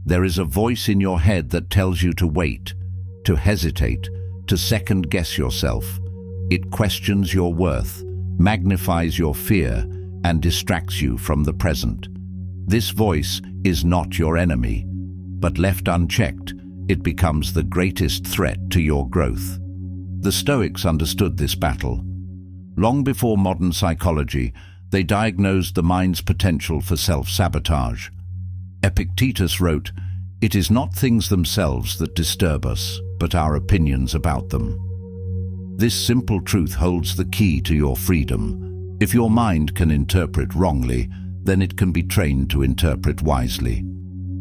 There is a voice in your head that tells you to wait, to hesitate, to second-guess yourself. It questions your worth, magnifies your fear, and distracts you from the present. This voice is not your enemy, but left unchecked, it becomes the greatest threat to your growth. The Stoics understood this battle. Long before modern psychology, they diagnosed the mind's potential for self-sabotage. Epictetus wrote, "It is not things themselves that disturb us, but our opinions about them." This simple truth holds the key to your freedom. If your mind can interpret wrongly, then it can be trained to interpret wisely.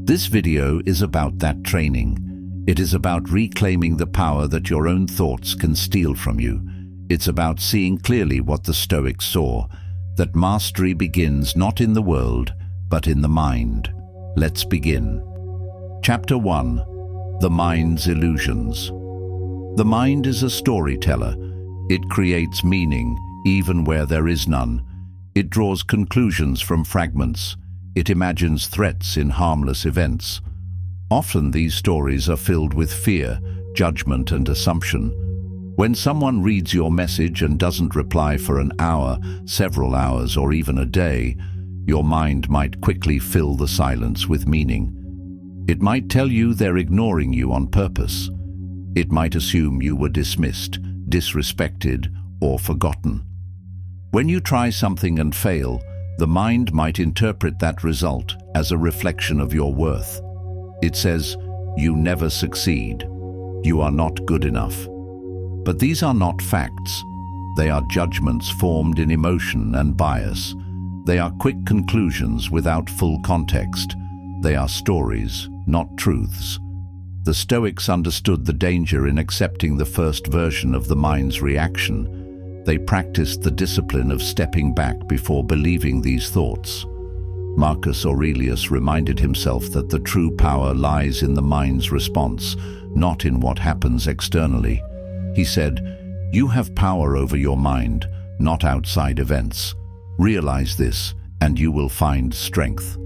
This video is about that training. It is about reclaiming the power that your own thoughts can steal from you. It's about seeing clearly what the Stoics saw, that mastery begins not in the world, but in the mind. Let's begin. Chapter 1. The Mind's Illusions. The mind is a storyteller. It creates meaning, even where there is none. It draws conclusions from fragments. It imagines threats in harmless events. Often these stories are filled with fear, judgment, and assumption. When someone reads your message and doesn't reply for an hour, several hours, or even a day, your mind might quickly fill the silence with meaning. It might tell you they're ignoring you on purpose. It might assume you were dismissed, disrespected, or forgotten. When you try something and fail, the mind might interpret that result as a reflection of your worth. It says, "You never succeed. You are not good enough." But these are not facts. They are judgments formed in emotion and bias. They are quick conclusions without full context. They are stories, not truths. The Stoics understood the danger in accepting the first version of the mind's reaction. They practiced the discipline of stepping back before believing these thoughts. Marcus Aurelius reminded himself that the true power lies in the mind's response, not in what happens externally. He said, "You have power over your mind, not outside events. Realize this, and you will find strength."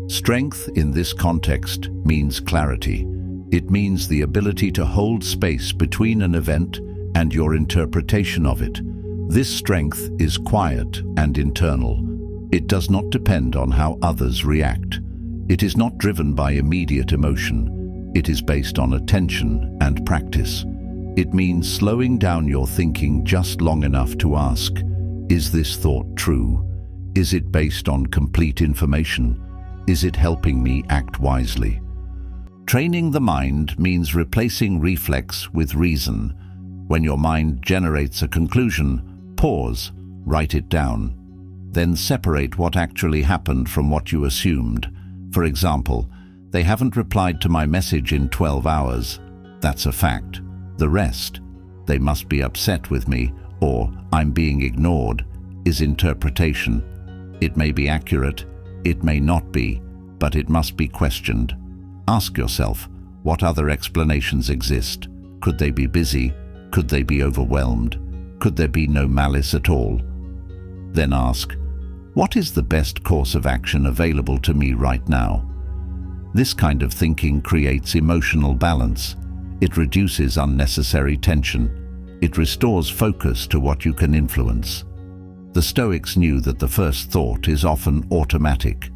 Strength in this context means clarity. It means the ability to hold space between an event and your interpretation of it. This strength is quiet and internal. It does not depend on how others react. It is not driven by immediate emotion. It is based on attention and practice. It means slowing down your thinking just long enough to ask, is this thought true? Is it based on complete information? Is it helping me act wisely? Training the mind means replacing reflex with reason. When your mind generates a conclusion, pause, write it down. Then separate what actually happened from what you assumed. For example, they haven't replied to my message in 12 hours. That's a fact. The rest, they must be upset with me, or I'm being ignored, is interpretation. It may be accurate, it may not be, but it must be questioned. Ask yourself, what other explanations exist? Could they be busy? Could they be overwhelmed? Could there be no malice at all? Then ask, what is the best course of action available to me right now? This kind of thinking creates emotional balance. It reduces unnecessary tension. It restores focus to what you can influence. The Stoics knew that the first thought is often automatic.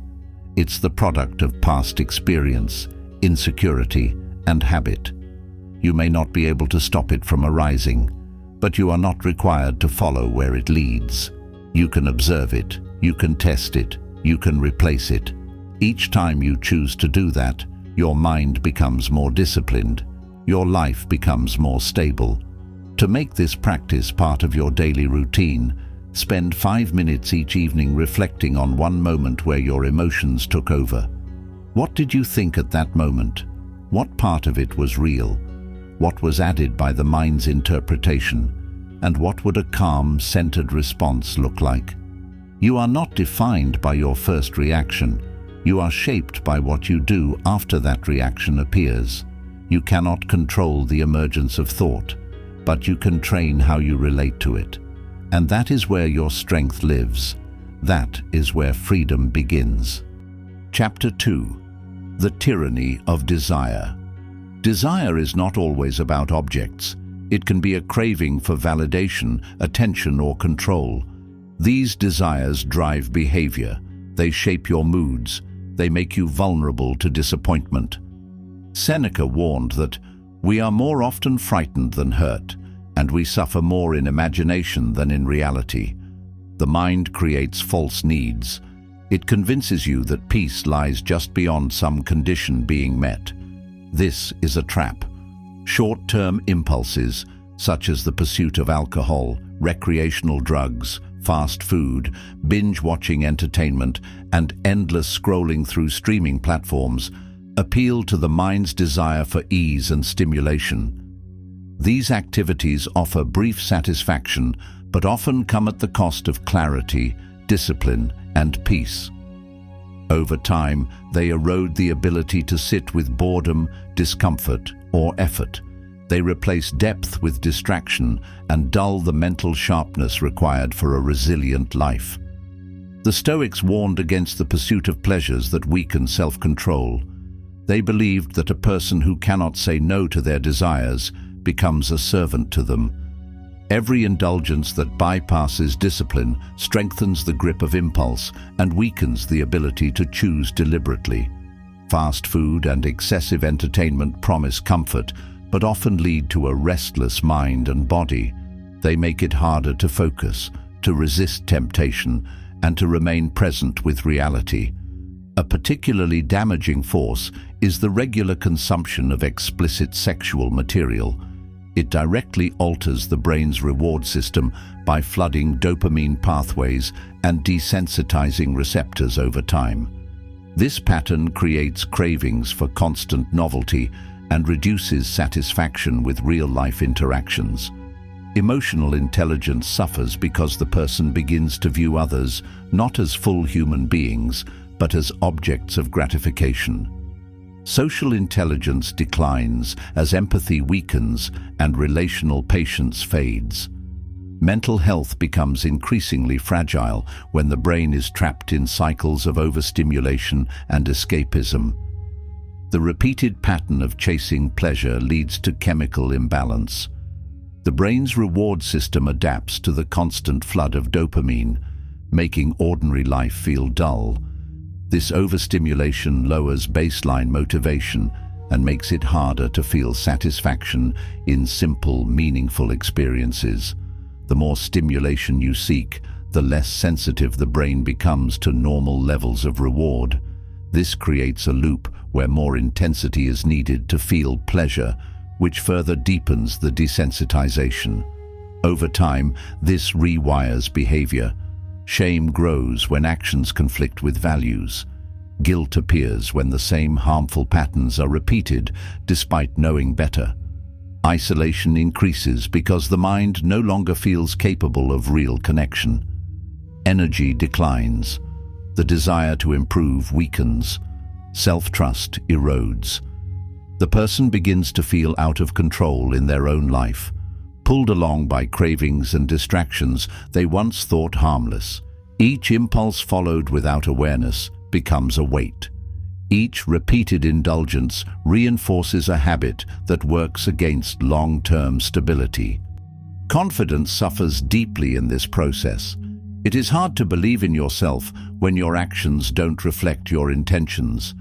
It's the product of past experience, insecurity, and habit. You may not be able to stop it from arising, but you are not required to follow where it leads. You can observe it, you can test it, you can replace it. Each time you choose to do that, your mind becomes more disciplined. Your life becomes more stable. To make this practice part of your daily routine, spend 5 minutes each evening reflecting on one moment where your emotions took over. What did you think at that moment? What part of it was real? What was added by the mind's interpretation? And what would a calm, centered response look like? You are not defined by your first reaction. You are shaped by what you do after that reaction appears. You cannot control the emergence of thought, but you can train how you relate to it. And that is where your strength lives. That is where freedom begins. Chapter 2. The tyranny of desire. Desire is not always about objects. It can be a craving for validation, attention, or control. These desires drive behavior. They shape your moods. They make you vulnerable to disappointment. Seneca warned that we are more often frightened than hurt, and we suffer more in imagination than in reality. The mind creates false needs. It convinces you that peace lies just beyond some condition being met. This is a trap. Short-term impulses, such as the pursuit of alcohol, recreational drugs, fast food, binge-watching entertainment, and endless scrolling through streaming platforms, appeal to the mind's desire for ease and stimulation. These activities offer brief satisfaction, but often come at the cost of clarity, discipline, and peace. Over time, they erode the ability to sit with boredom, discomfort, or effort. They replace depth with distraction and dull the mental sharpness required for a resilient life. The Stoics warned against the pursuit of pleasures that weaken self-control. They believed that a person who cannot say no to their desires becomes a servant to them. Every indulgence that bypasses discipline strengthens the grip of impulse and weakens the ability to choose deliberately. Fast food and excessive entertainment promise comfort, but often lead to a restless mind and body. They make it harder to focus, to resist temptation, and to remain present with reality. A particularly damaging force is the regular consumption of explicit sexual material. It directly alters the brain's reward system by flooding dopamine pathways and desensitizing receptors over time. This pattern creates cravings for constant novelty and reduces satisfaction with real-life interactions. Emotional intelligence suffers because the person begins to view others not as full human beings, but as objects of gratification. Social intelligence declines as empathy weakens and relational patience fades. Mental health becomes increasingly fragile when the brain is trapped in cycles of overstimulation and escapism. The repeated pattern of chasing pleasure leads to chemical imbalance. The brain's reward system adapts to the constant flood of dopamine, making ordinary life feel dull. This overstimulation lowers baseline motivation and makes it harder to feel satisfaction in simple, meaningful experiences. The more stimulation you seek, the less sensitive the brain becomes to normal levels of reward. This creates a loop where more intensity is needed to feel pleasure, which further deepens the desensitization. Over time, this rewires behavior. Shame grows when actions conflict with values. Guilt appears when the same harmful patterns are repeated despite knowing better. Isolation increases because the mind no longer feels capable of real connection. Energy declines. The desire to improve weakens. Self-trust erodes. The person begins to feel out of control in their own life. Pulled along by cravings and distractions they once thought harmless. Each impulse followed without awareness becomes a weight. Each repeated indulgence reinforces a habit that works against long-term stability. Confidence suffers deeply in this process. It is hard to believe in yourself when your actions don't reflect your intentions.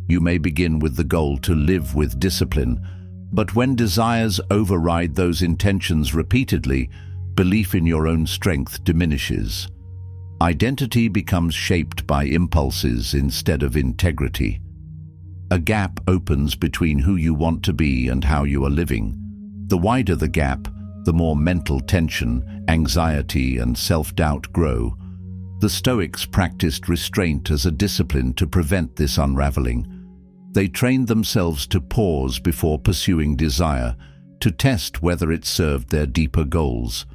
You may begin with the goal to live with discipline, but when desires override those intentions repeatedly, belief in your own strength diminishes. Identity becomes shaped by impulses instead of integrity. A gap opens between who you want to be and how you are living. The wider the gap, the more mental tension, anxiety, and self-doubt grow. The Stoics practiced restraint as a discipline to prevent this unraveling. They trained themselves to pause before pursuing desire, to test whether it served their deeper goals.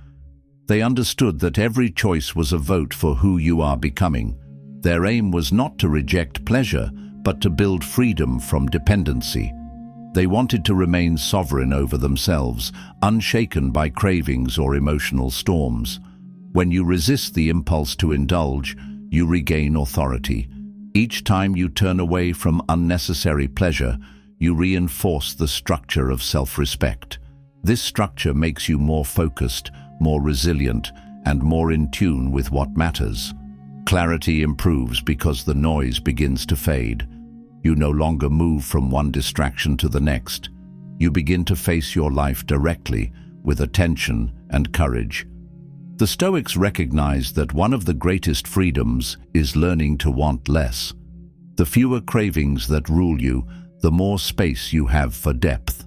They understood that every choice was a vote for who you are becoming. Their aim was not to reject pleasure, but to build freedom from dependency. They wanted to remain sovereign over themselves, unshaken by cravings or emotional storms. When you resist the impulse to indulge, you regain authority. Each time you turn away from unnecessary pleasure, you reinforce the structure of self-respect. This structure makes you more focused, more resilient, and more in tune with what matters. Clarity improves because the noise begins to fade. You no longer move from one distraction to the next. You begin to face your life directly, with attention and courage. The Stoics recognized that one of the greatest freedoms is learning to want less. The fewer cravings that rule you, the more space you have for depth.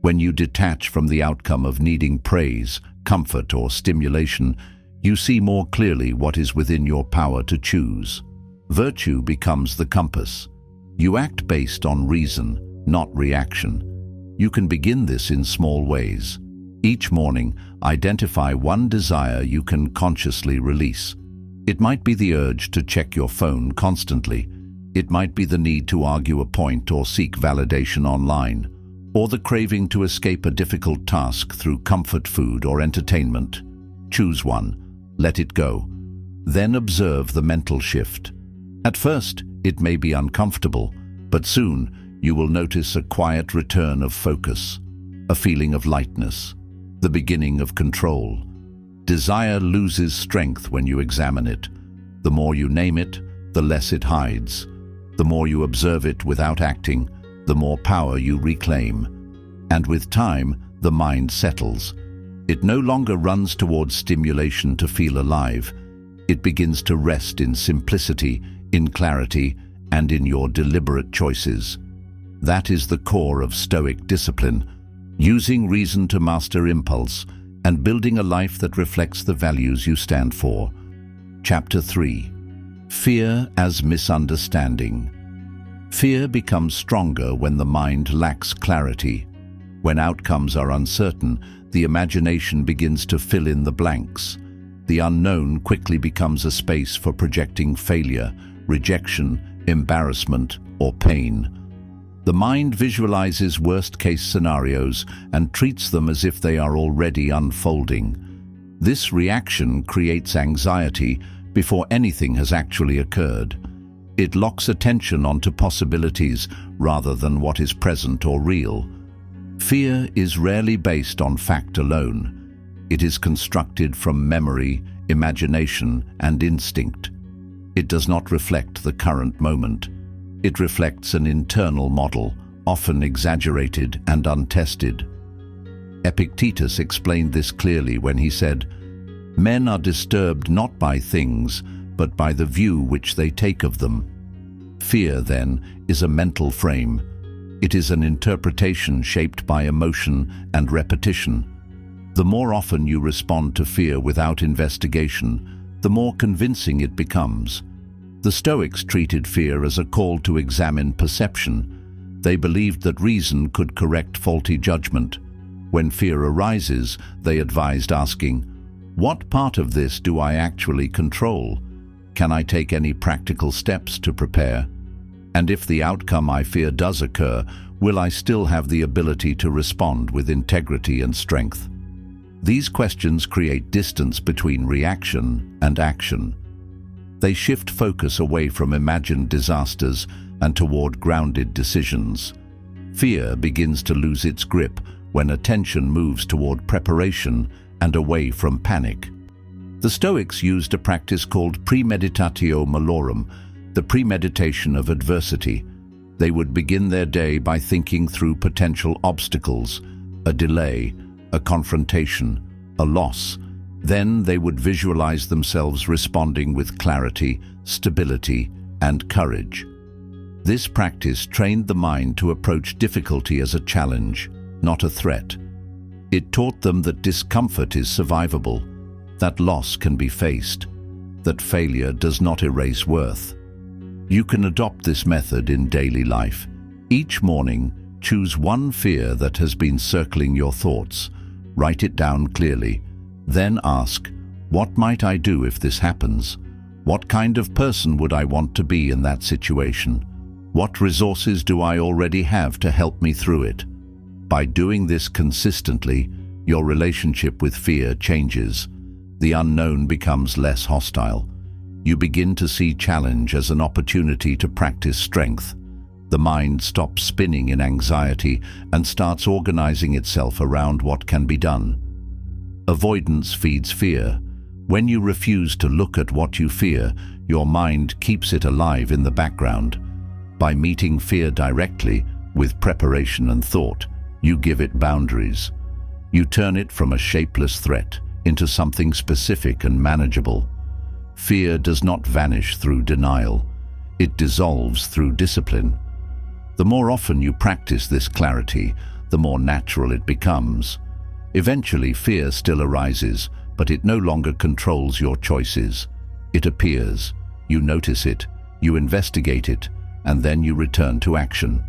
When you detach from the outcome of needing praise, comfort, or stimulation, you see more clearly what is within your power to choose. Virtue becomes the compass. You act based on reason, not reaction. You can begin this in small ways. Each morning, identify one desire you can consciously release. It might be the urge to check your phone constantly. It might be the need to argue a point or seek validation online, or the craving to escape a difficult task through comfort food or entertainment. Choose one, let it go. Then observe the mental shift. At first, it may be uncomfortable, but soon you will notice a quiet return of focus, a feeling of lightness, the beginning of control. Desire loses strength when you examine it. The more you name it, the less it hides. The more you observe it without acting, the more power you reclaim. And with time, the mind settles. It no longer runs towards stimulation to feel alive. It begins to rest in simplicity, in clarity, and in your deliberate choices. That is the core of Stoic discipline, using reason to master impulse and building a life that reflects the values you stand for. Chapter 3. Fear as misunderstanding. Fear becomes stronger when the mind lacks clarity. When outcomes are uncertain, the imagination begins to fill in the blanks. The unknown quickly becomes a space for projecting failure, rejection, embarrassment, or pain. The mind visualizes worst-case scenarios and treats them as if they are already unfolding. This reaction creates anxiety before anything has actually occurred. It locks attention onto possibilities rather than what is present or real. Fear is rarely based on fact alone. It is constructed from memory, imagination, and instinct. It does not reflect the current moment. It reflects an internal model, often exaggerated and untested. Epictetus explained this clearly when he said, "Men are disturbed not by things, but by the view which they take of them." Fear, then, is a mental frame. It is an interpretation shaped by emotion and repetition. The more often you respond to fear without investigation, the more convincing it becomes. The Stoics treated fear as a call to examine perception. They believed that reason could correct faulty judgment. When fear arises, they advised asking, "What part of this do I actually control? Can I take any practical steps to prepare? And if the outcome I fear does occur, will I still have the ability to respond with integrity and strength?" These questions create distance between reaction and action. They shift focus away from imagined disasters and toward grounded decisions. Fear begins to lose its grip when attention moves toward preparation and away from panic. The Stoics used a practice called premeditatio malorum, the premeditation of adversity. They would begin their day by thinking through potential obstacles, a delay, a confrontation, a loss. Then they would visualize themselves responding with clarity, stability, and courage. This practice trained the mind to approach difficulty as a challenge, not a threat. It taught them that discomfort is survivable, that loss can be faced, that failure does not erase worth. You can adopt this method in daily life. Each morning, choose one fear that has been circling your thoughts. Write it down clearly. Then ask, what might I do if this happens? What kind of person would I want to be in that situation? What resources do I already have to help me through it? By doing this consistently, your relationship with fear changes. The unknown becomes less hostile. You begin to see challenge as an opportunity to practice strength. The mind stops spinning in anxiety and starts organizing itself around what can be done. Avoidance feeds fear. When you refuse to look at what you fear, your mind keeps it alive in the background. By meeting fear directly, with preparation and thought, you give it boundaries. You turn it from a shapeless threat into something specific and manageable. Fear does not vanish through denial. It dissolves through discipline. The more often you practice this clarity, the more natural it becomes. Eventually, fear still arises, but it no longer controls your choices. It appears, you notice it, you investigate it, and then you return to action.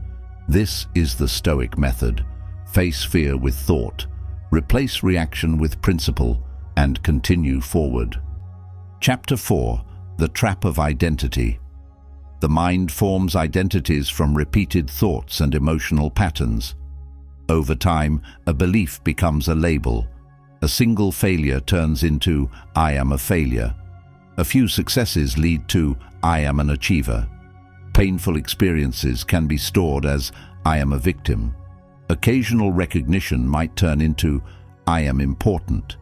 This is the Stoic method. Face fear with thought, replace reaction with principle, and continue forward. Chapter 4. The Trap of Identity. The mind forms identities from repeated thoughts and emotional patterns. Over time, a belief becomes a label. A single failure turns into "I am a failure." A few successes lead to "I am an achiever." Painful experiences can be stored as "I am a victim." Occasional recognition might turn into "I am important."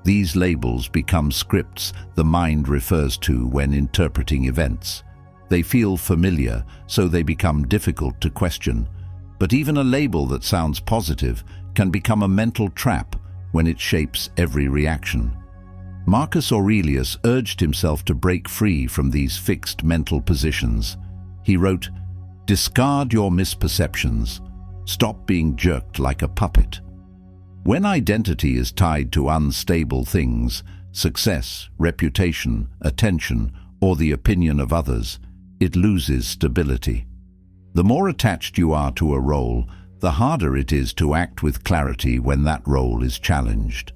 These labels become scripts the mind refers to when interpreting events. They feel familiar, so they become difficult to question. But even a label that sounds positive can become a mental trap when it shapes every reaction. Marcus Aurelius urged himself to break free from these fixed mental positions. He wrote, "Discard your misperceptions. Stop being jerked like a puppet." When identity is tied to unstable things, success, reputation, attention, or the opinion of others, it loses stability. The more attached you are to a role, the harder it is to act with clarity when that role is challenged.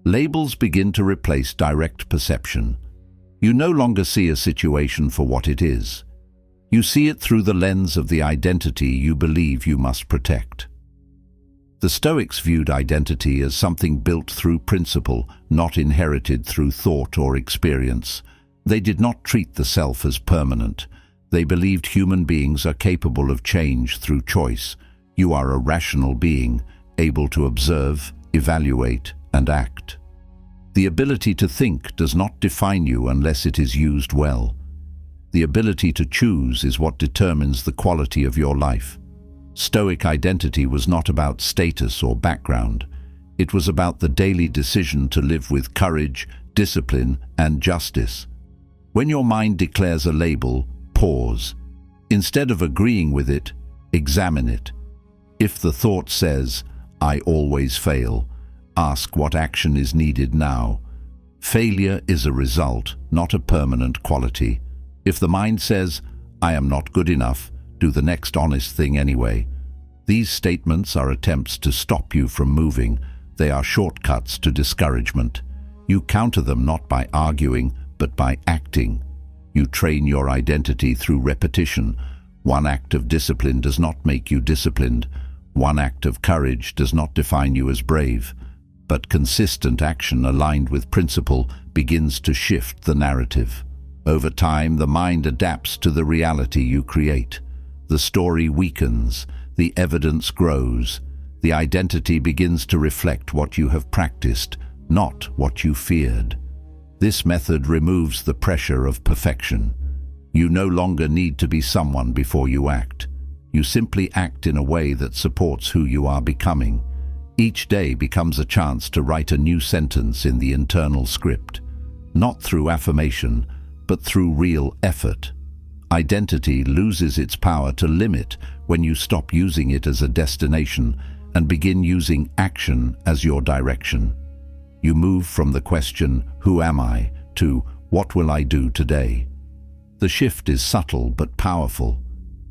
Labels begin to replace direct perception. You no longer see a situation for what it is. You see it through the lens of the identity you believe you must protect. The Stoics viewed identity as something built through principle, not inherited through thought or experience. They did not treat the self as permanent. They believed human beings are capable of change through choice. You are a rational being, able to observe, evaluate, and act. The ability to think does not define you unless it is used well. The ability to choose is what determines the quality of your life. Stoic identity was not about status or background. It was about the daily decision to live with courage, discipline, and justice. When your mind declares a label, pause. Instead of agreeing with it, examine it. If the thought says, "I always fail," ask what action is needed now. Failure is a result, not a permanent quality. If the mind says, "I am not good enough," do the next honest thing anyway. These statements are attempts to stop you from moving. They are shortcuts to discouragement. You counter them not by arguing, but by acting. You train your identity through repetition. One act of discipline does not make you disciplined. One act of courage does not define you as brave. But consistent action aligned with principle begins to shift the narrative. Over time, the mind adapts to the reality you create. The story weakens, the evidence grows, the identity begins to reflect what you have practiced, not what you feared. This method removes the pressure of perfection. You no longer need to be someone before you act. You simply act in a way that supports who you are becoming. Each day becomes a chance to write a new sentence in the internal script, not through affirmation, but through real effort. Identity loses its power to limit when you stop using it as a destination and begin using action as your direction. You move from the question, "Who am I?" to "What will I do today?" The shift is subtle but powerful.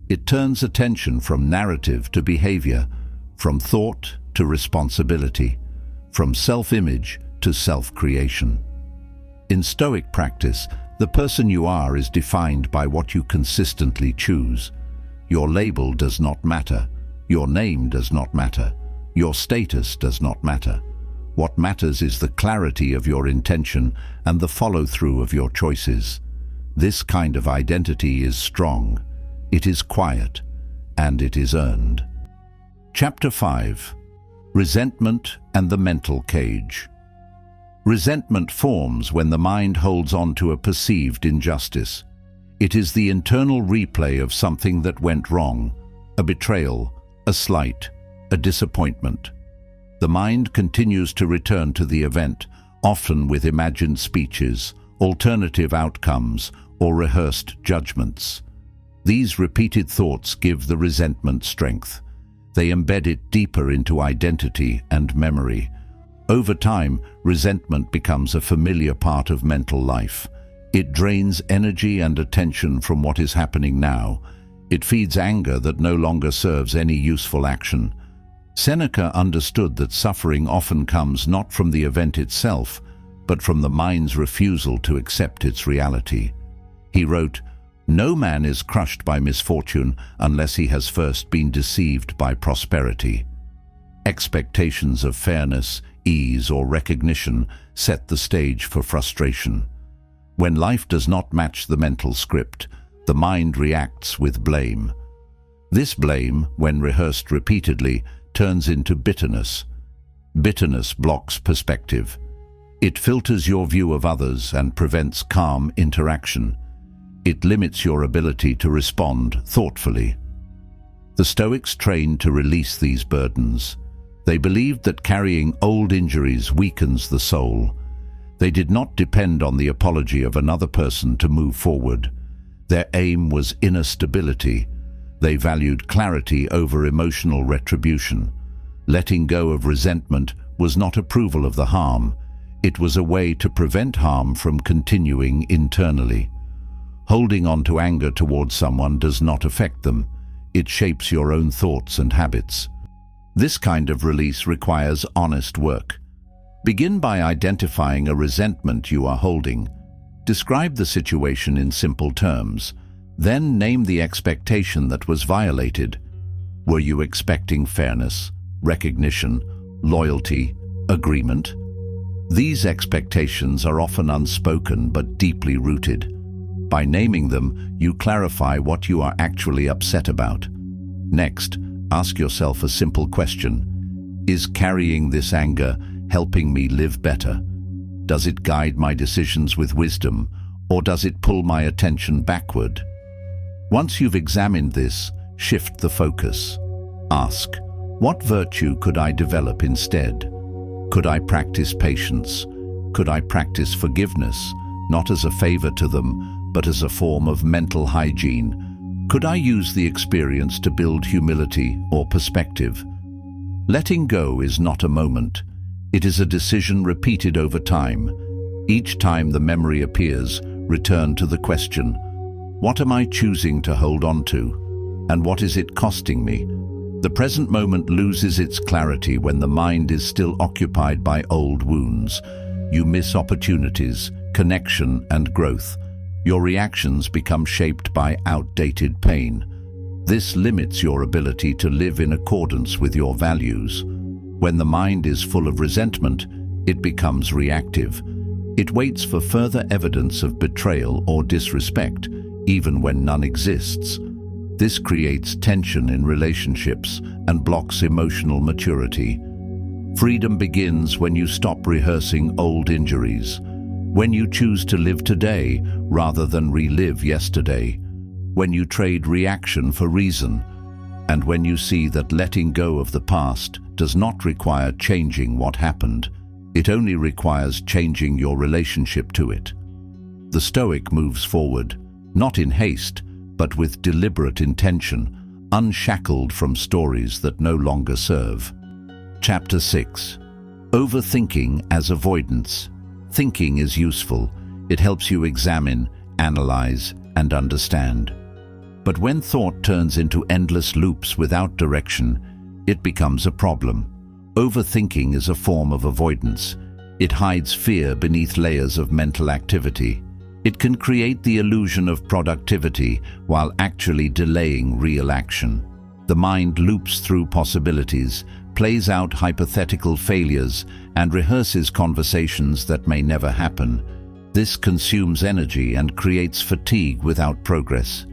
It turns attention from narrative to behavior, from thought to responsibility, from self-image to self-creation. In Stoic practice, the person you are is defined by what you consistently choose. Your label does not matter. Your name does not matter. Your status does not matter. What matters is the clarity of your intention and the follow-through of your choices. This kind of identity is strong, it is quiet, and it is earned. Chapter 5. Resentment and the mental cage. Resentment forms when the mind holds on to a perceived injustice. It is the internal replay of something that went wrong, a betrayal, a slight, a disappointment. The mind continues to return to the event, often with imagined speeches, alternative outcomes, or rehearsed judgments. These repeated thoughts give the resentment strength. They embed it deeper into identity and memory. Over time, resentment becomes a familiar part of mental life. It drains energy and attention from what is happening now. It feeds anger that no longer serves any useful action. Seneca understood that suffering often comes not from the event itself, but from the mind's refusal to accept its reality. He wrote, "No man is crushed by misfortune unless he has first been deceived by prosperity." Expectations of fairness, ease, or recognition set the stage for frustration. When life does not match the mental script, the mind reacts with blame. This blame, when rehearsed repeatedly, turns into bitterness. Bitterness blocks perspective. It filters your view of others and prevents calm interaction. It limits your ability to respond thoughtfully. The Stoics trained to release these burdens. They believed that carrying old injuries weakens the soul. They did not depend on the apology of another person to move forward. Their aim was inner stability. They valued clarity over emotional retribution. Letting go of resentment was not approval of the harm. It was a way to prevent harm from continuing internally. Holding on to anger towards someone does not affect them. It shapes your own thoughts and habits. This kind of release requires honest work. Begin by identifying a resentment you are holding. Describe the situation in simple terms. Then name the expectation that was violated. Were you expecting fairness, recognition, loyalty, agreement? These expectations are often unspoken but deeply rooted. By naming them, you clarify what you are actually upset about. Next, ask yourself a simple question. Is carrying this anger helping me live better? Does it guide my decisions with wisdom, or does it pull my attention backward? Once you've examined this, shift the focus. Ask, what virtue could I develop instead? Could I practice patience? Could I practice forgiveness, not as a favor to them, but as a form of mental hygiene? Could I use the experience to build humility or perspective? Letting go is not a moment. It is a decision repeated over time. Each time the memory appears, return to the question, what am I choosing to hold on to? And what is it costing me? The present moment loses its clarity when the mind is still occupied by old wounds. You miss opportunities, connection, and growth. Your reactions become shaped by outdated pain. This limits your ability to live in accordance with your values. When the mind is full of resentment, it becomes reactive. It waits for further evidence of betrayal or disrespect, even when none exists. This creates tension in relationships and blocks emotional maturity. Freedom begins when you stop rehearsing old injuries. When you choose to live today rather than relive yesterday, when you trade reaction for reason, and when you see that letting go of the past does not require changing what happened, it only requires changing your relationship to it. The Stoic moves forward, not in haste, but with deliberate intention, unshackled from stories that no longer serve. Chapter 6. Overthinking as avoidance. Thinking is useful. It helps you examine, analyze, and understand. But when thought turns into endless loops without direction, it becomes a problem. Overthinking is a form of avoidance. It hides fear beneath layers of mental activity. It can create the illusion of productivity while actually delaying real action. The mind loops through possibilities, plays out hypothetical failures, and rehearses conversations that may never happen. This consumes energy and creates fatigue without progress.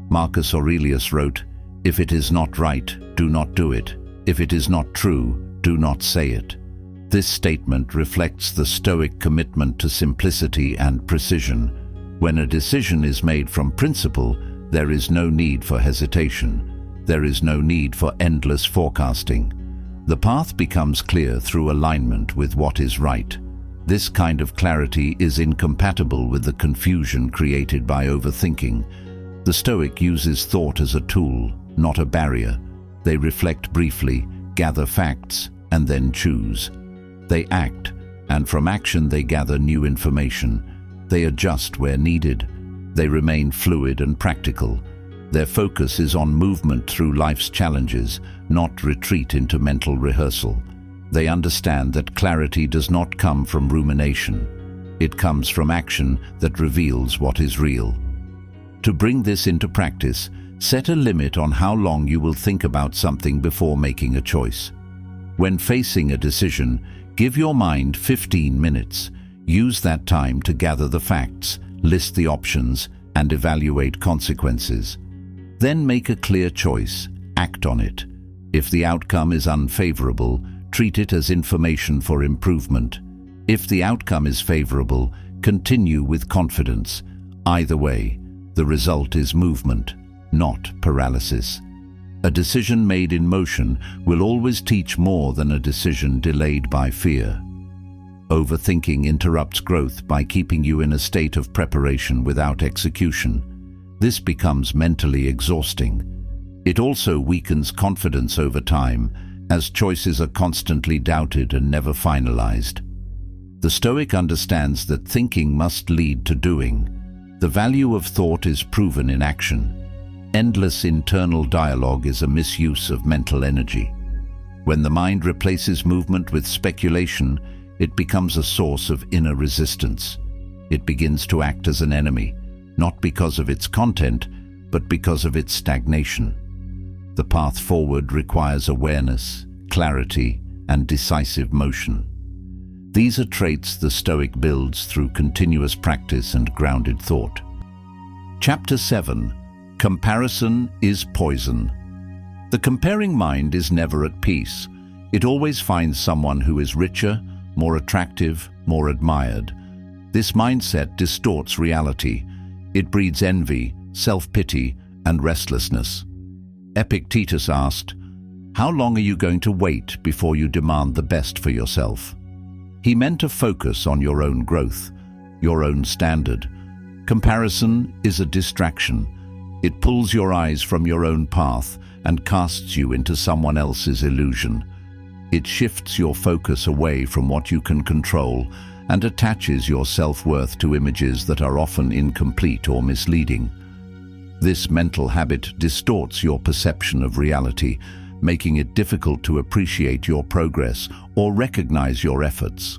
Marcus Aurelius wrote, "If it is not right, do not do it. If it is not true, do not say it." This statement reflects the Stoic commitment to simplicity and precision. When a decision is made from principle, there is no need for hesitation. There is no need for endless forecasting. The path becomes clear through alignment with what is right. This kind of clarity is incompatible with the confusion created by overthinking. The Stoic uses thought as a tool, not a barrier. They reflect briefly, gather facts, and then choose. They act, and from action they gather new information. They adjust where needed. They remain fluid and practical. Their focus is on movement through life's challenges, not retreat into mental rehearsal. They understand that clarity does not come from rumination. It comes from action that reveals what is real. To bring this into practice, set a limit on how long you will think about something before making a choice. When facing a decision, give your mind 15 minutes. Use that time to gather the facts, list the options, and evaluate consequences. Then make a clear choice, act on it. If the outcome is unfavorable, treat it as information for improvement. If the outcome is favorable, continue with confidence. Either way, the result is movement, not paralysis. A decision made in motion will always teach more than a decision delayed by fear. Overthinking interrupts growth by keeping you in a state of preparation without execution. This becomes mentally exhausting. It also weakens confidence over time, as choices are constantly doubted and never finalized. The Stoic understands that thinking must lead to doing. The value of thought is proven in action. Endless internal dialogue is a misuse of mental energy. When the mind replaces movement with speculation, it becomes a source of inner resistance. It begins to act as an enemy, not because of its content, but because of its stagnation. The path forward requires awareness, clarity, and decisive motion. These are traits the Stoic builds through continuous practice and grounded thought. Chapter 7. Comparison is poison. The comparing mind is never at peace. It always finds someone who is richer, more attractive, more admired. This mindset distorts reality. It breeds envy, self-pity, and restlessness. Epictetus asked, "How long are you going to wait before you demand the best for yourself?" He meant to focus on your own growth, your own standard. Comparison is a distraction. It pulls your eyes from your own path and casts you into someone else's illusion. It shifts your focus away from what you can control and attaches your self-worth to images that are often incomplete or misleading. This mental habit distorts your perception of reality, making it difficult to appreciate your progress or recognize your efforts.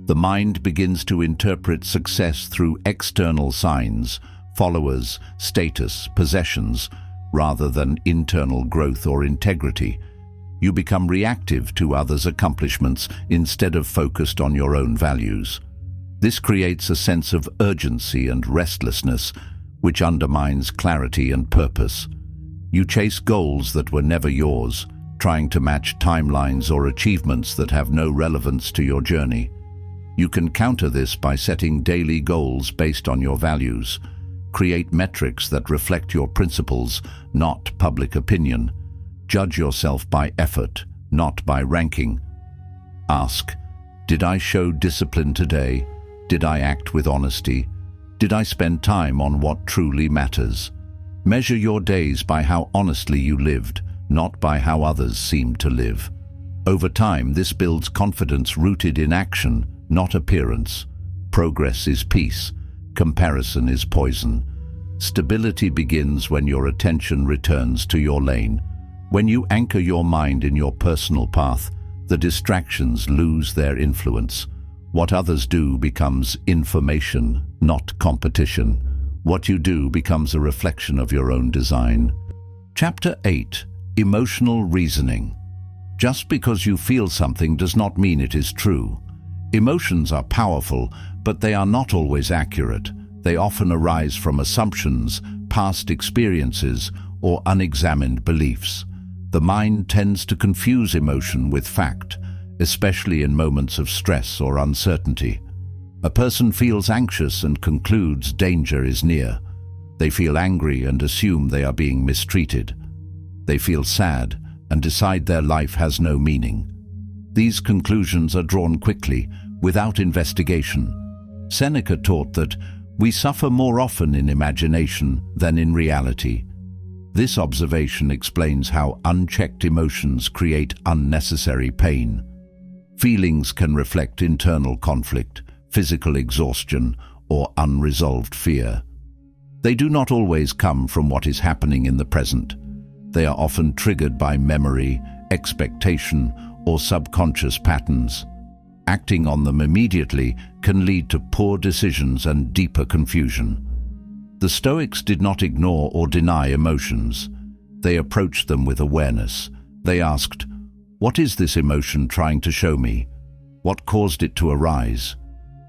The mind begins to interpret success through external signs, followers, status, possessions, rather than internal growth or integrity. You become reactive to others' accomplishments instead of focused on your own values. This creates a sense of urgency and restlessness, which undermines clarity and purpose. You chase goals that were never yours, trying to match timelines or achievements that have no relevance to your journey. You can counter this by setting daily goals based on your values. Create metrics that reflect your principles, not public opinion. Judge yourself by effort, not by ranking. Ask, did I show discipline today? Did I act with honesty? Did I spend time on what truly matters? Measure your days by how honestly you lived, not by how others seemed to live. Over time, this builds confidence rooted in action, not appearance. Progress is peace. Comparison is poison. Stability begins when your attention returns to your lane. When you anchor your mind in your personal path, the distractions lose their influence. What others do becomes information, not competition. What you do becomes a reflection of your own design. Chapter 8. Emotional reasoning. Just because you feel something does not mean it is true. Emotions are powerful, But they are not always accurate. They often arise from assumptions, past experiences, or unexamined beliefs. The mind tends to confuse emotion with fact, especially in moments of stress or uncertainty. A person feels anxious and concludes danger is near. They feel angry and assume they are being mistreated. They feel sad and decide their life has no meaning. These conclusions are drawn quickly, without investigation. Seneca taught that we suffer more often in imagination than in reality. This observation explains how unchecked emotions create unnecessary pain. Feelings can reflect internal conflict, physical exhaustion, or unresolved fear. They do not always come from what is happening in the present. They are often triggered by memory, expectation, or subconscious patterns. Acting on them immediately can lead to poor decisions and deeper confusion. The Stoics did not ignore or deny emotions. They approached them with awareness. They asked, "What is this emotion trying to show me? What caused it to arise?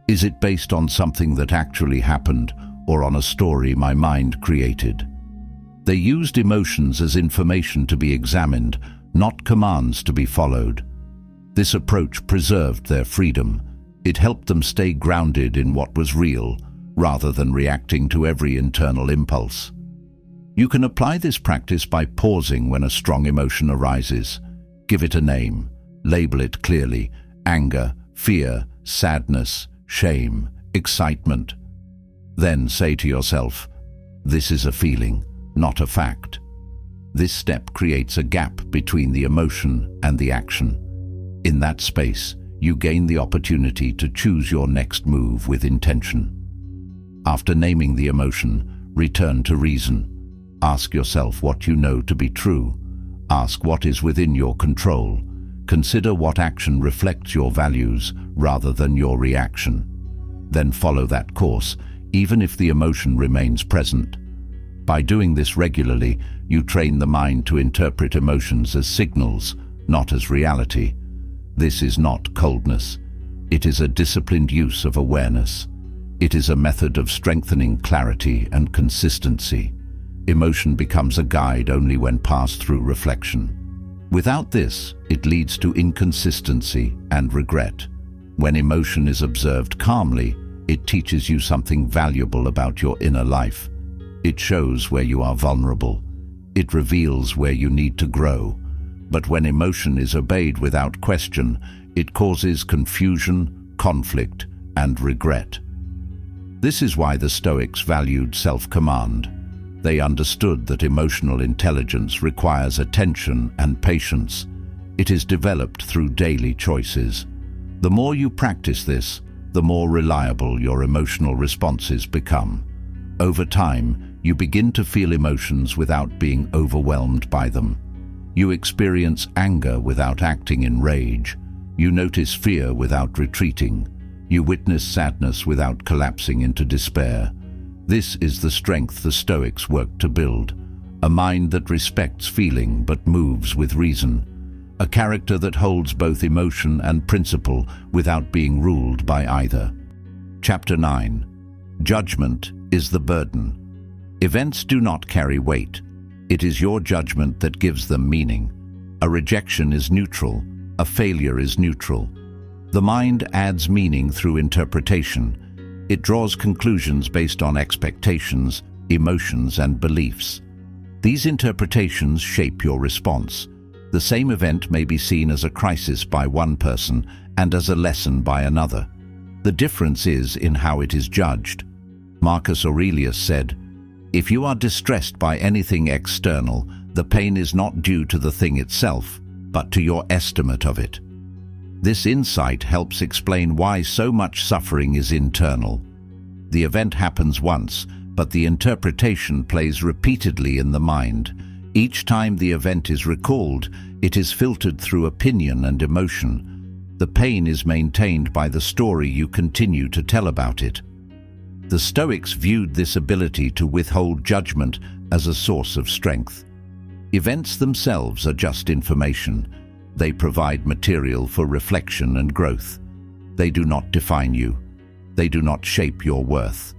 Is it based on something that actually happened or on a story my mind created?" They used emotions as information to be examined, not commands to be followed. This approach preserved their freedom. It helped them stay grounded in what was real, rather than reacting to every internal impulse. You can apply this practice by pausing when a strong emotion arises. Give it a name. Label it clearly: anger, fear, sadness, shame, excitement. Then say to yourself, "This is a feeling, not a fact." This step creates a gap between the emotion and the action. In that space, you gain the opportunity to choose your next move with intention. After naming the emotion, return to reason. Ask yourself what you know to be true. Ask what is within your control. Consider what action reflects your values rather than your reaction. Then follow that course, even if the emotion remains present. By doing this regularly, you train the mind to interpret emotions as signals, not as reality. This is not coldness. It is a disciplined use of awareness. It is a method of strengthening clarity and consistency. Emotion becomes a guide only when passed through reflection. Without this, it leads to inconsistency and regret. When emotion is observed calmly, it teaches you something valuable about your inner life. It shows where you are vulnerable. It reveals where you need to grow. But when emotion is obeyed without question, it causes confusion, conflict, and regret. This is why the Stoics valued self-command. They understood that emotional intelligence requires attention and patience. It is developed through daily choices. The more you practice this, the more reliable your emotional responses become. Over time, you begin to feel emotions without being overwhelmed by them. You experience anger without acting in rage. You notice fear without retreating. You witness sadness without collapsing into despair. This is the strength the Stoics worked to build. A mind that respects feeling but moves with reason. A character that holds both emotion and principle without being ruled by either. Chapter 9. Judgment is the burden. Events do not carry weight. It is your judgment that gives them meaning. A rejection is neutral. A failure is neutral. The mind adds meaning through interpretation. It draws conclusions based on expectations, emotions, and beliefs. These interpretations shape your response. The same event may be seen as a crisis by one person and as a lesson by another. The difference is in how it is judged. Marcus Aurelius said, "If you are distressed by anything external, the pain is not due to the thing itself, but to your estimate of it." This insight helps explain why so much suffering is internal. The event happens once, but the interpretation plays repeatedly in the mind. Each time the event is recalled, it is filtered through opinion and emotion. The pain is maintained by the story you continue to tell about it. The Stoics viewed this ability to withhold judgment as a source of strength. Events themselves are just information. They provide material for reflection and growth. They do not define you. They do not shape your worth.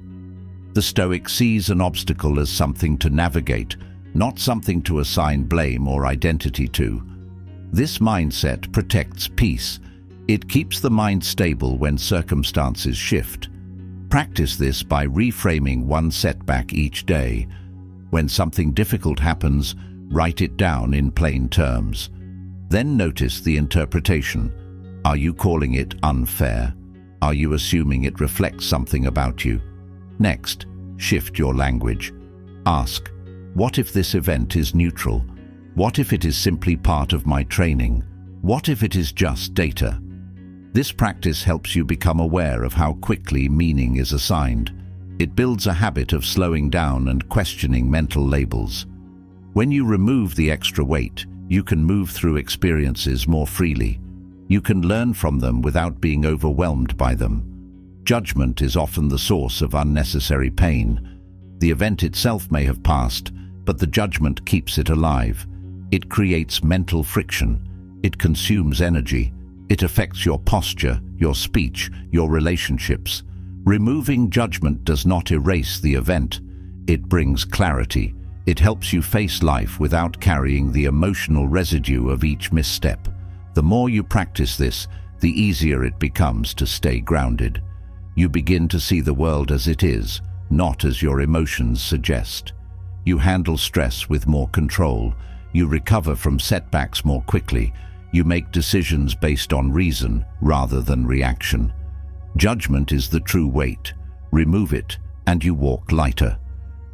The Stoic sees an obstacle as something to navigate, not something to assign blame or identity to. This mindset protects peace. It keeps the mind stable when circumstances shift. Practice this by reframing one setback each day. When something difficult happens, write it down in plain terms. Then notice the interpretation. Are you calling it unfair? Are you assuming it reflects something about you? Next, shift your language. Ask, what if this event is neutral? What if it is simply part of my training? What if it is just data? This practice helps you become aware of how quickly meaning is assigned. It builds a habit of slowing down and questioning mental labels. When you remove the extra weight, you can move through experiences more freely. You can learn from them without being overwhelmed by them. Judgment is often the source of unnecessary pain. The event itself may have passed, but the judgment keeps it alive. It creates mental friction. It consumes energy. It affects your posture, your speech, your relationships. Removing judgment does not erase the event. It brings clarity. It helps you face life without carrying the emotional residue of each misstep. The more you practice this, the easier it becomes to stay grounded. You begin to see the world as it is, not as your emotions suggest. You handle stress with more control. You recover from setbacks more quickly. You make decisions based on reason rather than reaction. Judgment is the true weight. Remove it, and you walk lighter.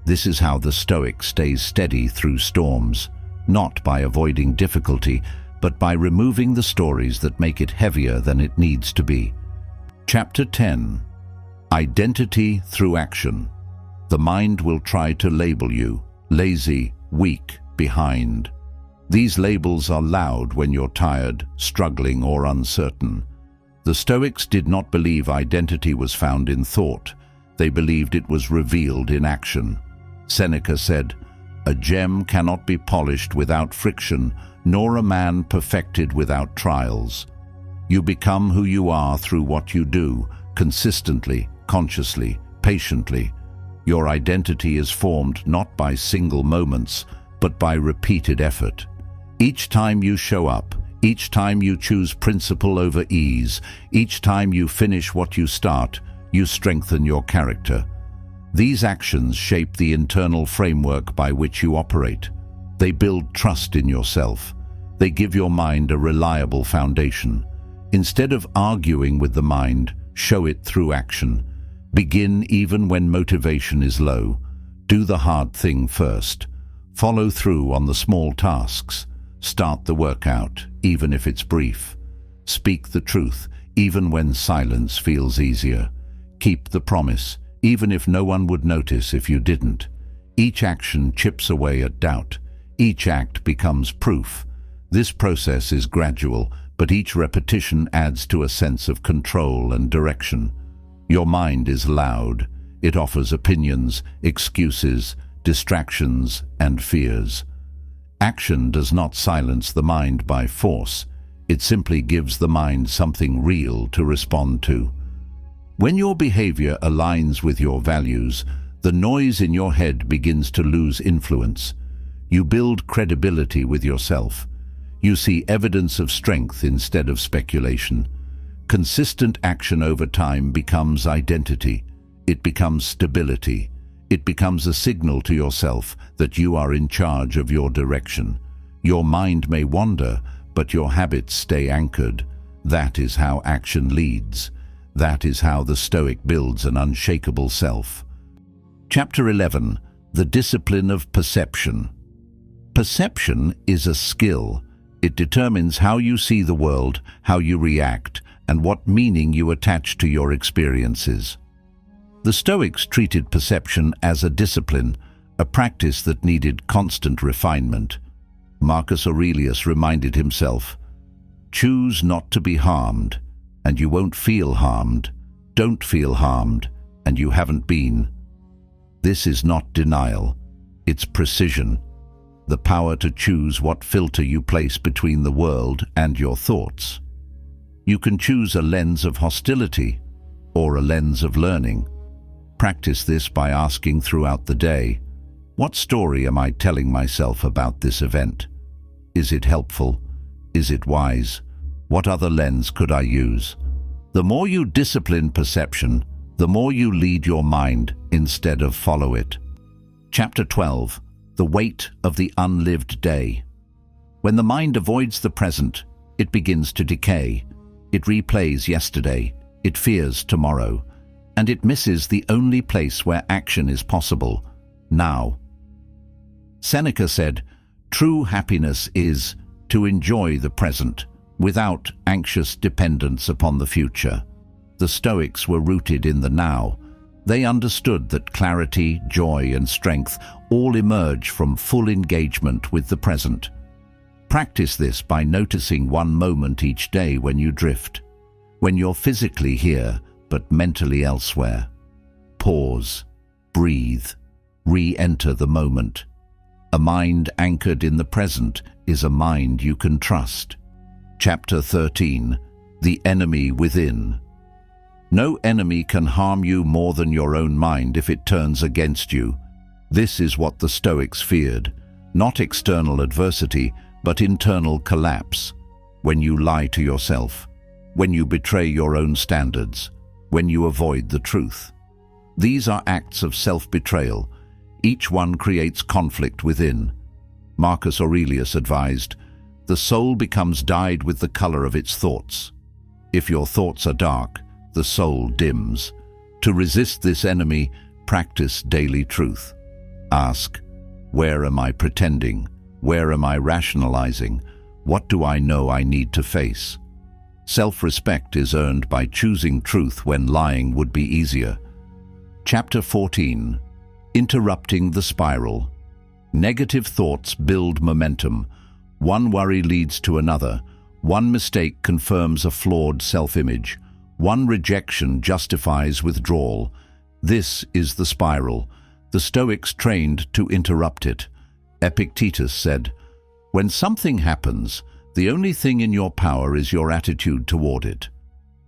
This is how the Stoic stays steady through storms, not by avoiding difficulty, but by removing the stories that make it heavier than it needs to be. Chapter 10. Identity through action. The mind will try to label you lazy, weak, behind. These labels are loud when you're tired, struggling, or uncertain. The Stoics did not believe identity was found in thought. They believed it was revealed in action. Seneca said, "A gem cannot be polished without friction, nor a man perfected without trials." You become who you are through what you do, consistently, consciously, patiently. Your identity is formed not by single moments, but by repeated effort. Each time you show up, each time you choose principle over ease, each time you finish what you start, you strengthen your character. These actions shape the internal framework by which you operate. They build trust in yourself. They give your mind a reliable foundation. Instead of arguing with the mind, show it through action. Begin even when motivation is low. Do the hard thing first. Follow through on the small tasks. Start the workout, even if it's brief. Speak the truth, even when silence feels easier. Keep the promise, even if no one would notice if you didn't. Each action chips away at doubt. Each act becomes proof. This process is gradual, but each repetition adds to a sense of control and direction. Your mind is loud. It offers opinions, excuses, distractions, and fears. Action does not silence the mind by force. It simply gives the mind something real to respond to. When your behavior aligns with your values, the noise in your head begins to lose influence. You build credibility with yourself. You see evidence of strength instead of speculation. Consistent action over time becomes identity. It becomes stability. It becomes a signal to yourself that you are in charge of your direction. Your mind may wander, but your habits stay anchored. That is how action leads. That is how the Stoic builds an unshakable self. Chapter 11. The Discipline of Perception. Perception is a skill. It determines how you see the world, how you react, and what meaning you attach to your experiences. The Stoics treated perception as a discipline, a practice that needed constant refinement. Marcus Aurelius reminded himself, "Choose not to be harmed, and you won't feel harmed. Don't feel harmed, and you haven't been." This is not denial, it's precision. The power to choose what filter you place between the world and your thoughts. You can choose a lens of hostility, or a lens of learning. Practice this by asking throughout the day, what story am I telling myself about this event? Is it helpful? Is it wise? What other lens could I use? The more you discipline perception, the more you lead your mind instead of follow it. Chapter 12. The weight of the unlived day. When the mind avoids the present, it begins to decay. It replays yesterday, it fears tomorrow, and it misses the only place where action is possible, now. Seneca said, "True happiness is to enjoy the present, without anxious dependence upon the future." The Stoics were rooted in the now. They understood that clarity, joy, and strength all emerge from full engagement with the present. Practice this by noticing one moment each day when you drift, when you're physically here but mentally elsewhere. Pause, breathe, re-enter the moment. A mind anchored in the present is a mind you can trust. Chapter 13. The enemy within. No enemy can harm you more than your own mind if it turns against you. This is what the Stoics feared, not external adversity, but internal collapse. When you lie to yourself, when you betray your own standards, when you avoid the truth. These are acts of self-betrayal. Each one creates conflict within. Marcus Aurelius advised, "The soul becomes dyed with the color of its thoughts. If your thoughts are dark, the soul dims." To resist this enemy, practice daily truth. Ask, where am I pretending? Where am I rationalizing? What do I know I need to face? Self-respect is earned by choosing truth when lying would be easier. Chapter 14. Interrupting the spiral. Negative thoughts build momentum. One worry leads to another. One mistake confirms a flawed self-image. One rejection justifies withdrawal. This is the spiral. The Stoics trained to interrupt it. Epictetus said, "When something happens, the only thing in your power is your attitude toward it.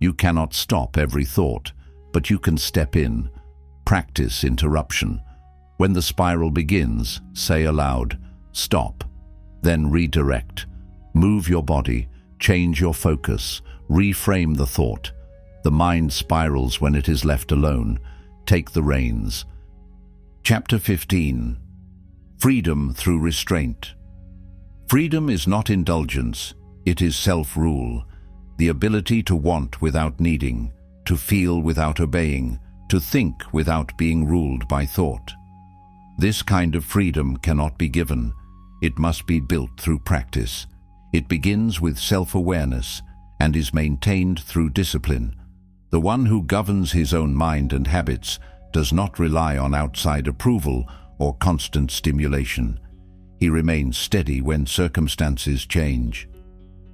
You cannot stop every thought, but you can step in. Practice interruption. When the spiral begins, say aloud, 'Stop.' Then redirect. Move your body, change your focus, reframe the thought. The mind spirals when it is left alone. Take the reins." Chapter 15. Freedom through restraint. Freedom is not indulgence, it is self-rule, the ability to want without needing, to feel without obeying, to think without being ruled by thought. This kind of freedom cannot be given. It must be built through practice. It begins with self-awareness and is maintained through discipline. The one who governs his own mind and habits does not rely on outside approval or constant stimulation. He remains steady when circumstances change.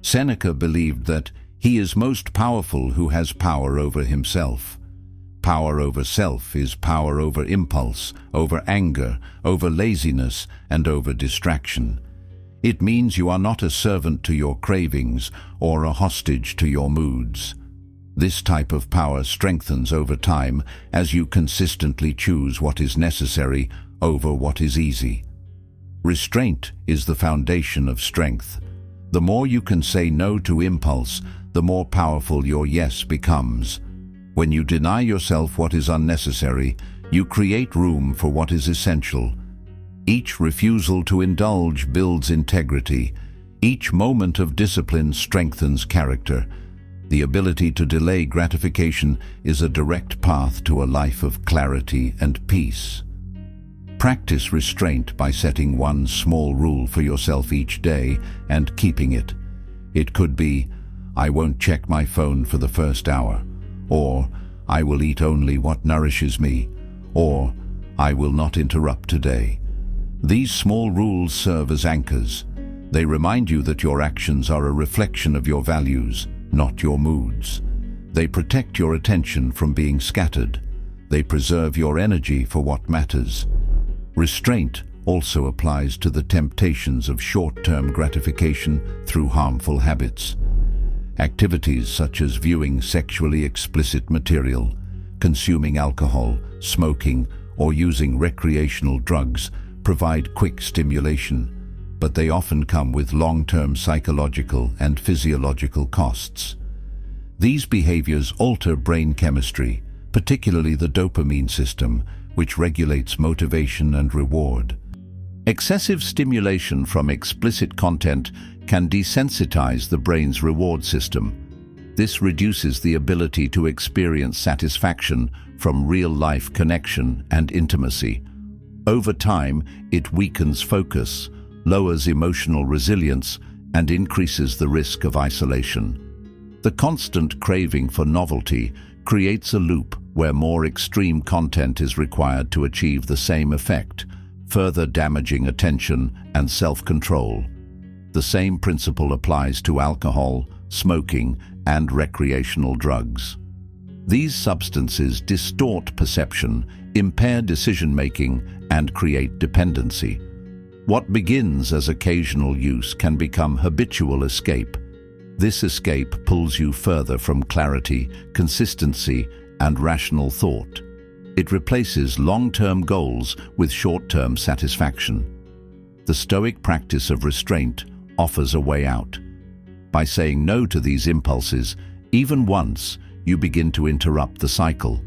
Seneca believed that he is most powerful who has power over himself. Power over self is power over impulse, over anger, over laziness, and over distraction. It means you are not a servant to your cravings or a hostage to your moods. This type of power strengthens over time as you consistently choose what is necessary over what is easy. Restraint is the foundation of strength. The more you can say no to impulse, the more powerful your yes becomes. When you deny yourself what is unnecessary, you create room for what is essential. Each refusal to indulge builds integrity. Each moment of discipline strengthens character. The ability to delay gratification is a direct path to a life of clarity and peace. Practice restraint by setting one small rule for yourself each day and keeping it. It could be, "I won't check my phone for the first hour," or "I will eat only what nourishes me," or "I will not interrupt today." These small rules serve as anchors. They remind you that your actions are a reflection of your values, not your moods. They protect your attention from being scattered. They preserve your energy for what matters. Restraint also applies to the temptations of short-term gratification through harmful habits. Activities such as viewing sexually explicit material, Consuming alcohol, smoking, or using recreational drugs provide quick stimulation, but they often come with long-term psychological and physiological costs. These behaviors alter brain chemistry, particularly the dopamine system, which regulates motivation and reward. Excessive stimulation from explicit content can desensitize the brain's reward system. This reduces the ability to experience satisfaction from real-life connection and intimacy. Over time, it weakens focus, lowers emotional resilience, and increases the risk of isolation. The constant craving for novelty creates a loop where more extreme content is required to achieve the same effect, further damaging attention and self-control. The same principle applies to alcohol, smoking, and recreational drugs. These substances distort perception, impair decision-making, and create dependency. What begins as occasional use can become habitual escape. This escape pulls you further from clarity, consistency, and rational thought. It replaces long-term goals with short-term satisfaction. The Stoic practice of restraint offers a way out. By saying no to these impulses, even once, you begin to interrupt the cycle.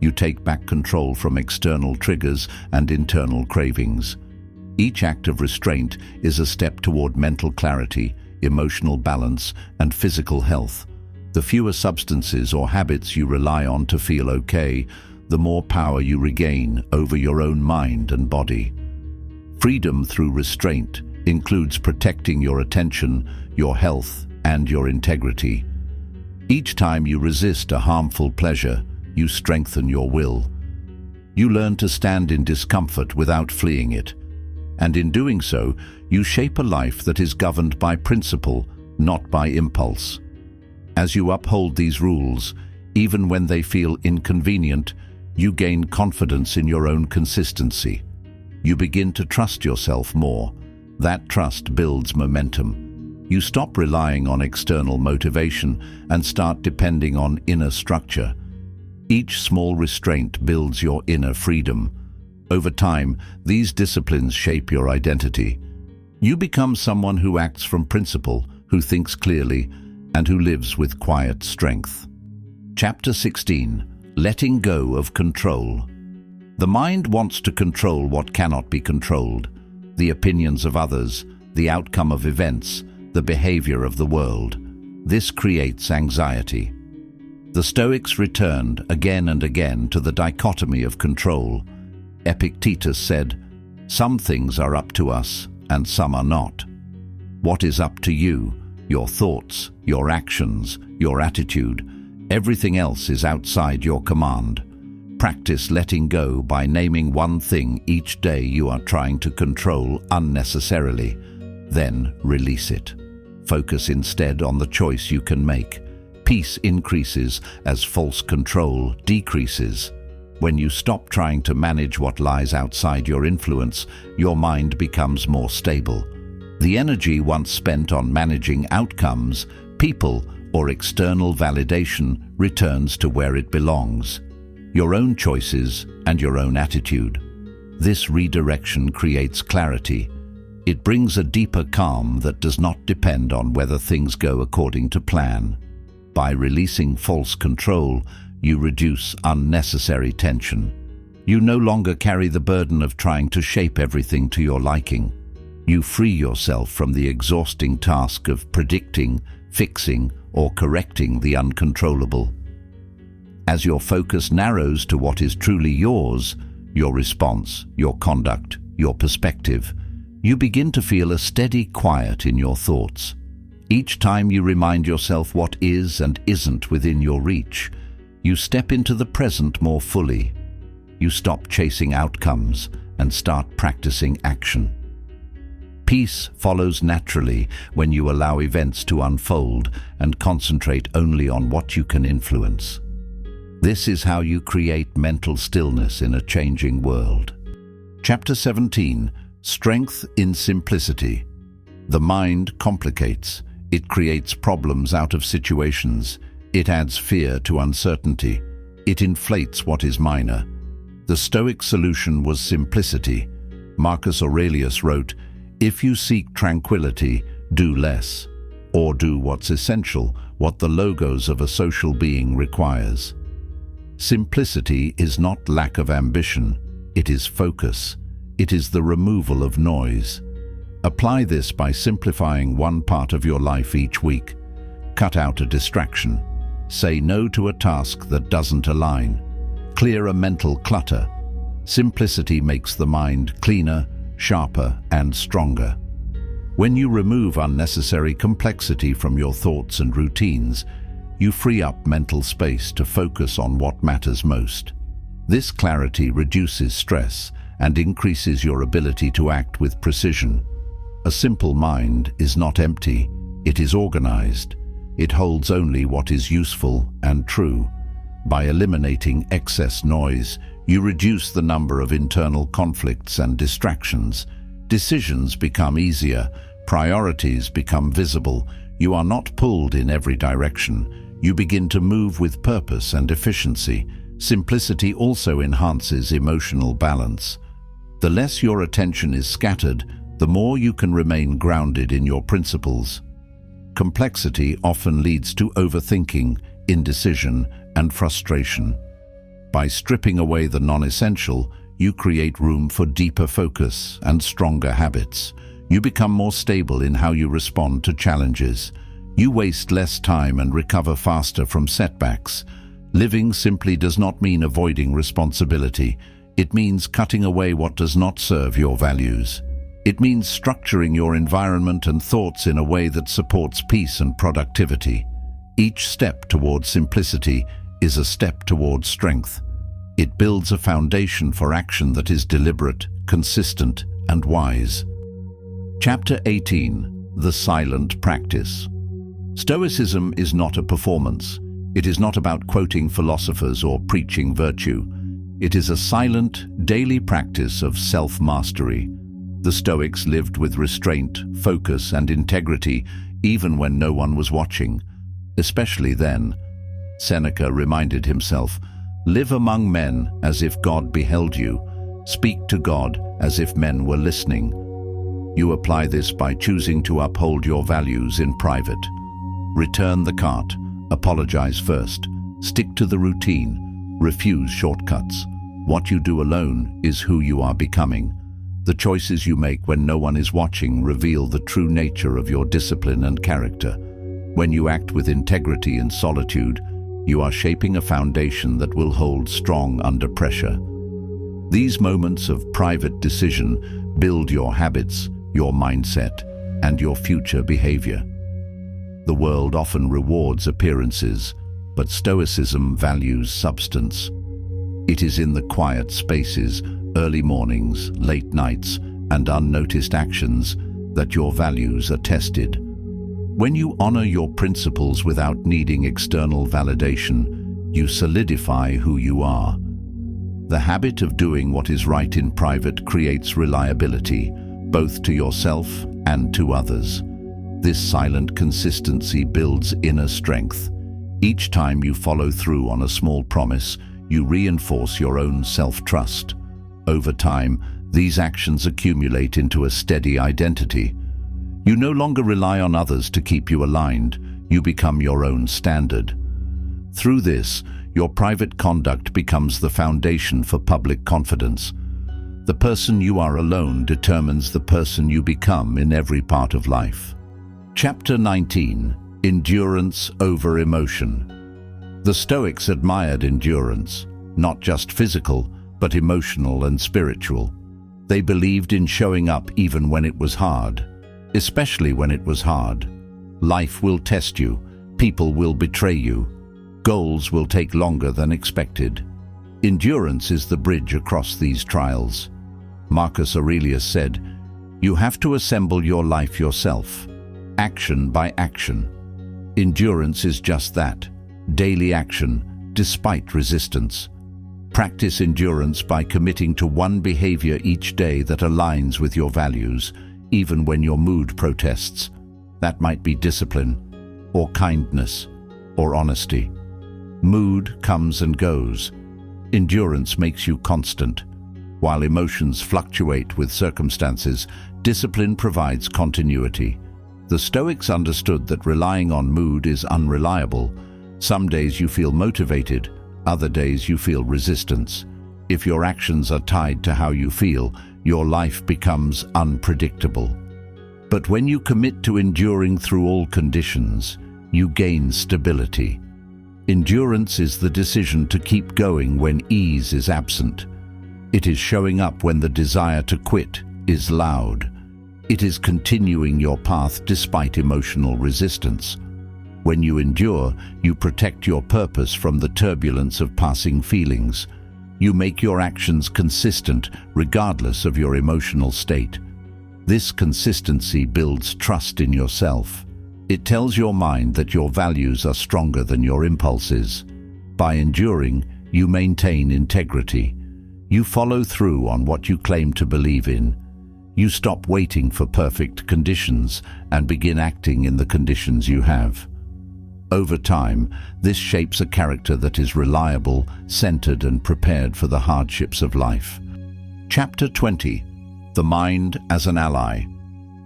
You take back control from external triggers and internal cravings. Each act of restraint is a step toward mental clarity, emotional balance, and physical health. The fewer substances or habits you rely on to feel okay, the more power you regain over your own mind and body. Freedom through restraint includes protecting your attention, your health, and your integrity. Each time you resist a harmful pleasure, you strengthen your will. You learn to stand in discomfort without fleeing it. And in doing so, you shape a life that is governed by principle, not by impulse. As you uphold these rules, even when they feel inconvenient, you gain confidence in your own consistency. You begin to trust yourself more. That trust builds momentum. You stop relying on external motivation and start depending on inner structure. Each small restraint builds your inner freedom. Over time, these disciplines shape your identity. You become someone who acts from principle, who thinks clearly, and who lives with quiet strength. Chapter 16. Letting go of control. The mind wants to control what cannot be controlled: the opinions of others, the outcome of events, the behavior of the world. This creates anxiety. The Stoics returned again and again to the dichotomy of control. Epictetus said, "Some things are up to us and some are not." What is up to you? Your thoughts, your actions, your attitude. Everything else is outside your command. Practice letting go by naming one thing each day you are trying to control unnecessarily. Then release it. Focus instead on the choice you can make. Peace increases as false control decreases. When you stop trying to manage what lies outside your influence, your mind becomes more stable. The energy once spent on managing outcomes, people, or external validation returns to where it belongs: your own choices and your own attitude. This redirection creates clarity. It brings a deeper calm that does not depend on whether things go according to plan. By releasing false control, you reduce unnecessary tension. You no longer carry the burden of trying to shape everything to your liking. You free yourself from the exhausting task of predicting, fixing, or correcting the uncontrollable. As your focus narrows to what is truly yours, your response, your conduct, your perspective, you begin to feel a steady quiet in your thoughts. Each time you remind yourself what is and isn't within your reach, you step into the present more fully. You stop chasing outcomes and start practicing action. Peace follows naturally when you allow events to unfold and concentrate only on what you can influence. This is how you create mental stillness in a changing world. Chapter 17. Strength in simplicity. The mind complicates. It creates problems out of situations. It adds fear to uncertainty. It inflates what is minor. The Stoic solution was simplicity. Marcus Aurelius wrote, "If you seek tranquility, do less, or do what's essential, what the logos of a social being requires." Simplicity is not lack of ambition, it is focus. It is the removal of noise. Apply this by simplifying one part of your life each week. Cut out a distraction. Say no to a task that doesn't align. Clear a mental clutter. Simplicity makes the mind cleaner, sharper, and stronger. When you remove unnecessary complexity from your thoughts and routines, you free up mental space to focus on what matters most. This clarity reduces stress and increases your ability to act with precision. A simple mind is not empty, it is organized. It holds only what is useful and true. By eliminating excess noise, you reduce the number of internal conflicts and distractions. Decisions become easier, priorities become visible. You are not pulled in every direction. You begin to move with purpose and efficiency. Simplicity also enhances emotional balance. The less your attention is scattered, the more you can remain grounded in your principles. Complexity often leads to overthinking, indecision, and frustration. By stripping away the non-essential, you create room for deeper focus and stronger habits. You become more stable in how you respond to challenges. You waste less time and recover faster from setbacks. Living simply does not mean avoiding responsibility. It means cutting away what does not serve your values. It means structuring your environment and thoughts in a way that supports peace and productivity. Each step towards simplicity is a step towards strength. It builds a foundation for action that is deliberate, consistent, and wise. Chapter 18. The Silent Practice. Stoicism is not a performance. It is not about quoting philosophers or preaching virtue. It is a silent, daily practice of self-mastery. The Stoics lived with restraint, focus, and integrity, even when no one was watching. Especially then. Seneca reminded himself, "Live among men as if God beheld you. Speak to God as if men were listening." You apply this by choosing to uphold your values in private. Return the cart. Apologize first. Stick to the routine. Refuse shortcuts. What you do alone is who you are becoming. The choices you make when no one is watching reveal the true nature of your discipline and character. When you act with integrity and solitude, you are shaping a foundation that will hold strong under pressure. These moments of private decision build your habits, your mindset, and your future behavior. The world often rewards appearances, but Stoicism values substance. It is in the quiet spaces, early mornings, late nights, and unnoticed actions that your values are tested. When you honor your principles without needing external validation, you solidify who you are. The habit of doing what is right in private creates reliability, both to yourself and to others. This silent consistency builds inner strength. Each time you follow through on a small promise, you reinforce your own self-trust. Over time, these actions accumulate into a steady identity. You no longer rely on others to keep you aligned. You become your own standard. Through this, your private conduct becomes the foundation for public confidence. The person you are alone determines the person you become in every part of life. Chapter 19. Endurance over emotion. The Stoics admired endurance, not just physical, but emotional and spiritual. They believed in showing up even when it was hard, especially when it was hard. Life will test you, people will betray you, goals will take longer than expected. Endurance is the bridge across these trials. Marcus Aurelius said, "You have to assemble your life yourself, action by action." Endurance is just that, daily action, despite resistance. Practice endurance by committing to one behavior each day that aligns with your values, even when your mood protests. That might be discipline, or kindness, or honesty. Mood comes and goes. Endurance makes you constant. While emotions fluctuate with circumstances, discipline provides continuity. The Stoics understood that relying on mood is unreliable. Some days you feel motivated, other days you feel resistance. If your actions are tied to how you feel, your life becomes unpredictable. But when you commit to enduring through all conditions, you gain stability. Endurance is the decision to keep going when ease is absent. It is showing up when the desire to quit is loud. It is continuing your path despite emotional resistance. When you endure, you protect your purpose from the turbulence of passing feelings. You make your actions consistent regardless of your emotional state. This consistency builds trust in yourself. It tells your mind that your values are stronger than your impulses. By enduring, you maintain integrity. You follow through on what you claim to believe in. You stop waiting for perfect conditions and begin acting in the conditions you have. Over time, this shapes a character that is reliable, centered, and prepared for the hardships of life. Chapter 20. The Mind as an Ally.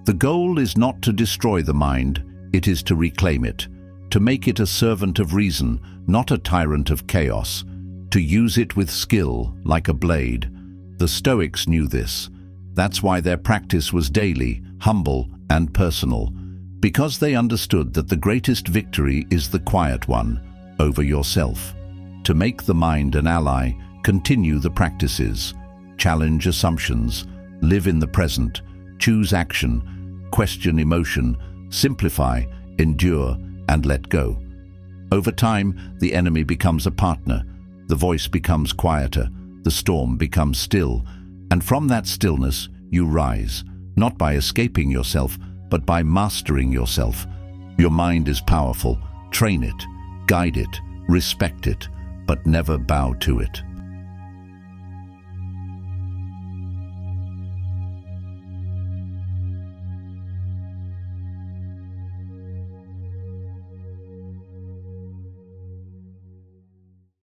The goal is not to destroy the mind, it is to reclaim it, to make it a servant of reason, not a tyrant of chaos, to use it with skill, like a blade. The Stoics knew this. That's why their practice was daily, humble, and personal, because they understood that the greatest victory is the quiet one, over yourself. To make the mind an ally, continue the practices, challenge assumptions, live in the present, choose action, question emotion, simplify, endure, and let go. Over time, the enemy becomes a partner, the voice becomes quieter, the storm becomes still, and from that stillness you rise, not by escaping yourself, but by mastering yourself. Your mind is powerful. Train it, guide it, respect it, but never bow to it.